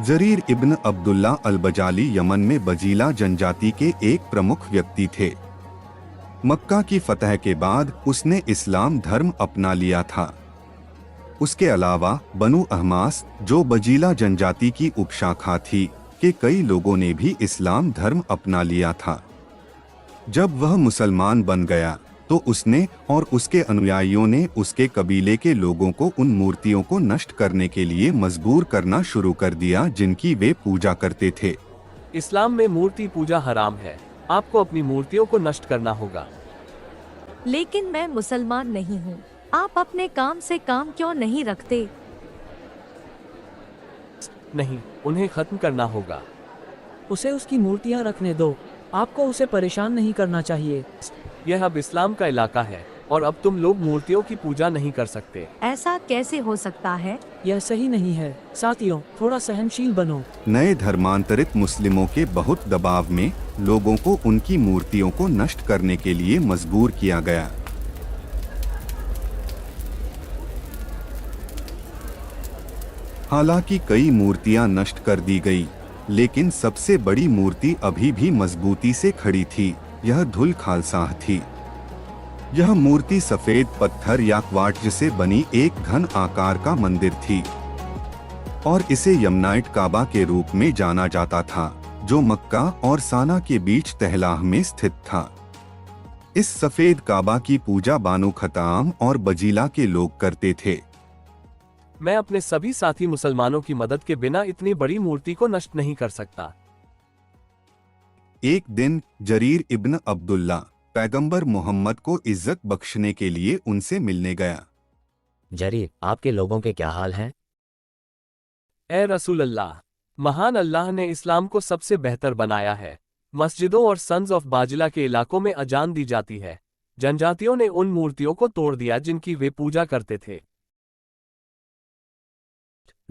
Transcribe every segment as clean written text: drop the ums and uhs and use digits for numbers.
Jarir इब्न Abdullah अल-बजाली Yemen में बजीला जनजाति के एक प्रमुख व्यक्ति थे। मक्का की फतह के बाद उसने इस्लाम धर्म अपना लिया था। उसके अलावा बनु अहमास, जो बजीला जनजाति की उपशाखा थी, के कई लोगों ने भी इस्लाम धर्म अपना लिया था। जब वह मुसलमान बन गया तो उसने और उसके अनुयायियों ने उसके कबीले के लोगों को उन मूर्तियों को नष्ट करने के लिए मजबूर करना शुरू कर दिया जिनकी वे पूजा करते थे। इस्लाम में मूर्ति पूजा हराम है। आपको अपनी मूर्तियों को नष्ट करना होगा। लेकिन मैं मुसलमान नहीं हूँ। आप अपने काम से काम क्यों नहीं रखते? नहीं, उन्हें खत्म करना होगा। उसे उसकी मूर्तियाँ रखने दो। आपको उसे परेशान नहीं करना चाहिए। यह अब इस्लाम का इलाका है और अब तुम लोग मूर्तियों की पूजा नहीं कर सकते। ऐसा कैसे हो सकता है? यह सही नहीं है। साथियों, थोड़ा सहनशील बनो। नए धर्मांतरित मुस्लिमों के बहुत दबाव में लोगों को उनकी मूर्तियों को नष्ट करने के लिए मजबूर किया गया। हालांकि कई मूर्तियां नष्ट कर दी गई, लेकिन सबसे बड़ी मूर्ति अभी भी मजबूती से खड़ी थी। यह धुल खालसाह थी। यह मूर्ति सफेद पत्थर या क्वार्ट्ज से बनी एक घन आकार का मंदिर थी और इसे यमनाइट काबा के रूप में जाना जाता था, जो मक्का और साना के बीच तहलाह में स्थित था। इस सफेद काबा की पूजा बानु खताम और बजीला के लोग करते थे। मैं अपने सभी साथी मुसलमानों की मदद के बिना इतनी बड़ी मूर्ति को नष्ट नहीं कर सकता। एक दिन जरीर इब्न अब्दुल्ला पैगंबर मोहम्मद को इज्जत बख्शने के लिए उनसे मिलने गया। जरीर, आपके लोगों के क्या हाल हैं? ए रसूल अल्लाह, महान अल्लाह ने इस्लाम को सबसे बेहतर बनाया है। मस्जिदों और सन्स ऑफ बाजिला के इलाकों में अजान दी जाती है। जनजातियों ने उन मूर्तियों को तोड़ दिया जिनकी वे पूजा करते थे।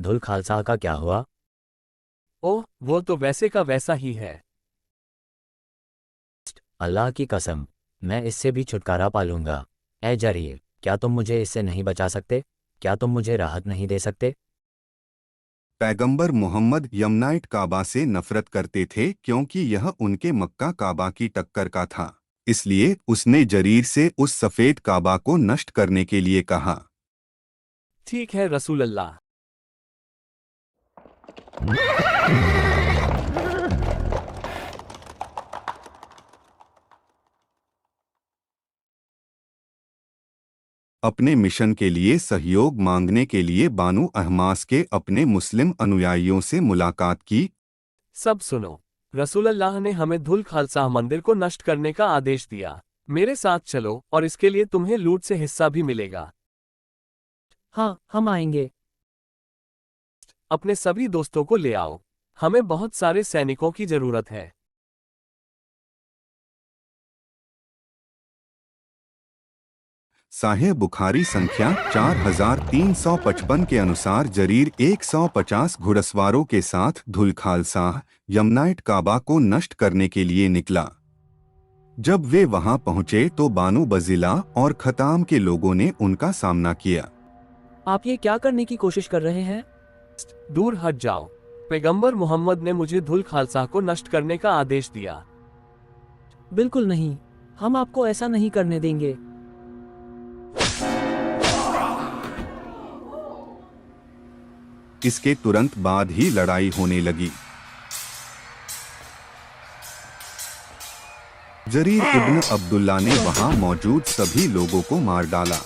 धुल खालसा का क्या हुआ? ओह, वो तो वैसे का वैसा ही है। अल्लाह की कसम, मैं इससे भी छुटकारा पालूंगा। ए जरीर, क्या तुम मुझे इससे नहीं बचा सकते? क्या तुम मुझे राहत नहीं दे सकते? पैगंबर मोहम्मद यमनाइट काबा से नफरत करते थे क्योंकि यह उनके मक्का काबा की टक्कर का था। इसलिए उसने जरीर से उस सफेद काबा को नष्ट करने के लिए कहा। ठीक है रसूल अल्लाह। अपने मिशन के लिए सहयोग मांगने के लिए बानु अहमास के अपने मुस्लिम अनुयायियों से मुलाकात की। सब सुनो, रसूल अल्लाह ने हमें धुल खालसा मंदिर को नष्ट करने का आदेश दिया। मेरे साथ चलो और इसके लिए तुम्हें लूट से हिस्सा भी मिलेगा। हाँ, हम आएंगे। अपने सभी दोस्तों को ले आओ। हमें बहुत सारे सैनिकों की जरूरत है। साहिह बुखारी संख्या 4355 के अनुसार जरीर 150 घुड़सवारों के साथ धुल खालसाह यमनाइट काबा को नष्ट करने के लिए निकला। जब वे वहां पहुंचे तो बानु बजिला और खताम के लोगों ने उनका सामना किया। आप ये क्या करने की कोशिश कर रहे हैं? दूर हट जाओ। पैगंबर मोहम्मद ने मुझे धुल खालसा को नष्ट करने का आदेश दिया। बिल्कुल नहीं, हम आपको ऐसा नहीं करने देंगे। इसके तुरंत बाद ही लड़ाई होने लगी। जरीर इब्न अब्दुल्ला ने वहां मौजूद सभी लोगों को मार डाला।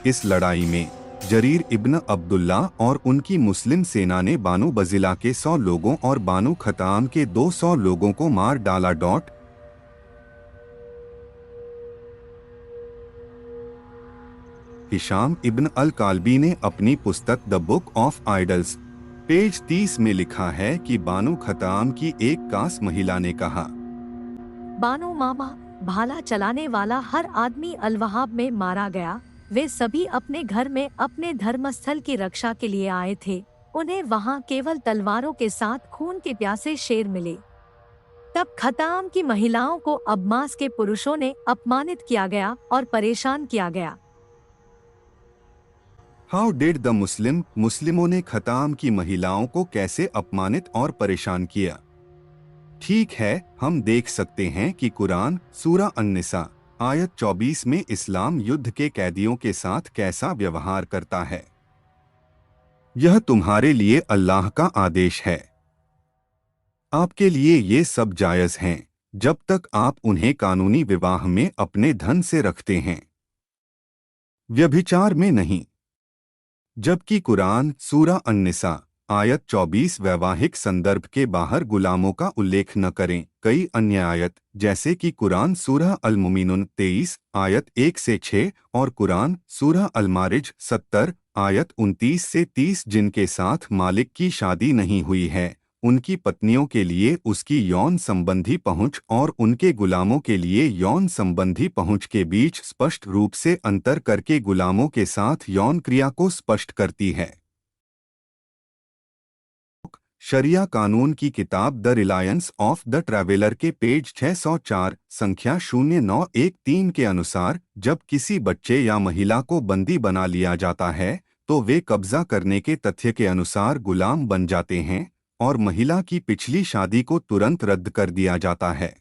इस लड़ाई में जरीर इब्न अब्दुल्ला और उनकी मुस्लिम सेना ने बानु बजिला के 100 लोगों और बानु खताम के 200 लोगों को मार डाला। हिशाम इब्न अल कालबी ने अपनी पुस्तक the book of idols page 30 में लिखा है कि बानु खताम की एक कास महिला ने कहा, बानु मामा, भाला चलाने वाला हर आदमी अल-वहाब में मारा गया। वे सभी अपने घर में अपने धर्मस्थल की रक्षा के लिए आए थे। उन्हें वहां केवल तलवारों के साथ खून के प्यासे शेर मिले। तब खताम की महिलाओं को अब्मास के पुरुषों ने अपमानित किया गया और परेशान किया गया। हाउ डिड द मुस्लिमों ने खताम की महिलाओं को कैसे अपमानित और परेशान किया? ठीक है, हम देख सकते हैं कि कुरान सूरा अन-निसा आयत 24 में इस्लाम युद्ध के कैदियों के साथ कैसा व्यवहार करता है। यह तुम्हारे लिए अल्लाह का आदेश है। आपके लिए ये सब जायज हैं जब तक आप उन्हें कानूनी विवाह में अपने धन से रखते हैं, व्यभिचार में नहीं। जबकि कुरान सूरा अन-निसा आयत 24 वैवाहिक संदर्भ के बाहर गुलामों का उल्लेख न करें। कई अन्य आयत जैसे कि कुरान सूरा अल-मुमिनुन 23 आयत 1 से 6 और कुरान सूरा अल-मारिज 70 आयत 29 से 30 जिनके साथ मालिक की शादी नहीं हुई है, उनकी पत्नियों के लिए उसकी यौन संबंधी पहुंच और उनके गुलामों के लिए यौन संबंधी पहुंच के बीच स्पष्ट रूप से अंतर करके गुलामों के साथ यौन क्रिया को स्पष्ट करती है। शरिया कानून की किताब the Reliance of the traveller के पेज 604 संख्या 0913 के अनुसार जब किसी बच्चे या महिला को बंदी बना लिया जाता है तो वे कब्जा करने के तथ्य के अनुसार गुलाम बन जाते हैं और महिला की पिछली शादी को तुरंत रद्द कर दिया जाता है।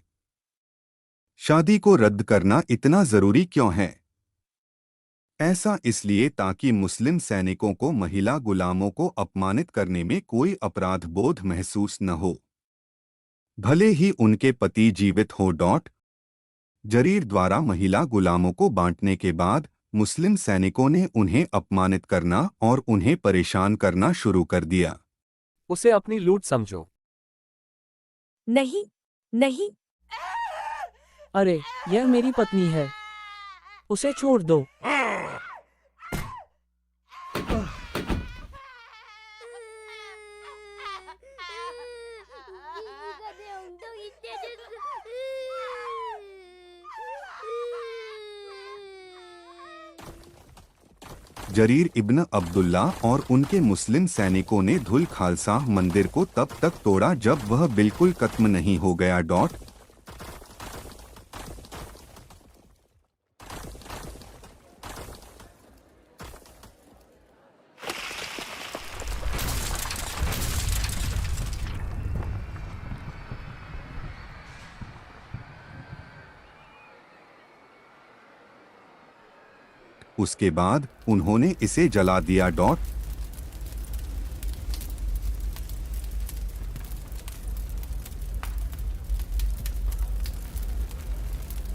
शादी को रद्द करना इतना जरूरी क्यों है? ऐसा इसलिए ताकि मुस्लिम सैनिकों को महिला गुलामों को अपमानित करने में कोई अपराध बोध महसूस न हो, भले ही उनके पति जीवित हो। जरीर द्वारा महिला गुलामों को बांटने के बाद मुस्लिम सैनिकों ने उन्हें अपमानित करना और उन्हें परेशान करना शुरू कर दिया। उसे अपनी लूट समझो। नहीं, नहीं, अरे यह मेरी पत्नी है, उसे छोड़ दो। जरीर इब्न अब्दुल्ला और उनके मुस्लिम सैनिकों ने धुल खालसा मंदिर को तब तक तोड़ा जब वह बिल्कुल खत्म नहीं हो गया। उसके बाद उन्होंने इसे जला दिया।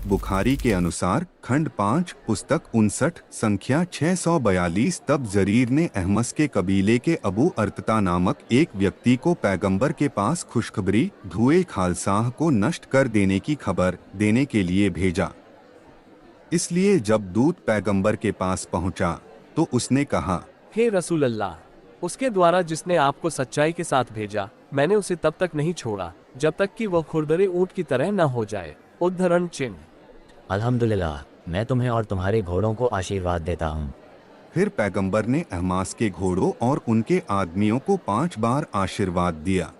बुखारी के अनुसार खंड 5 पुस्तक 59 संख्या 642 तब जरीर ने अहमस के कबीले के अबू अर्तता नामक एक व्यक्ति को पैगंबर के पास खुशखबरी धुए खालसाह को नष्ट कर देने की खबर देने के लिए भेजा। इसलिए जब दूत पैगंबर के पास पहुंचा तो उसने कहा, हे रसूल अल्लाह, उसके द्वारा जिसने आपको सच्चाई के साथ भेजा, मैंने उसे तब तक नहीं छोड़ा जब तक कि वह खुरदरे ऊंट की तरह न हो जाए। उद्धरण चिन्ह। अल्हम्दुलिल्लाह, मैं तुम्हें और तुम्हारे घोड़ों को आशीर्वाद देता हूँ। फिर पैगंबर ने अहमास के घोड़ों और उनके आदमियों को 5 बार आशीर्वाद दिया।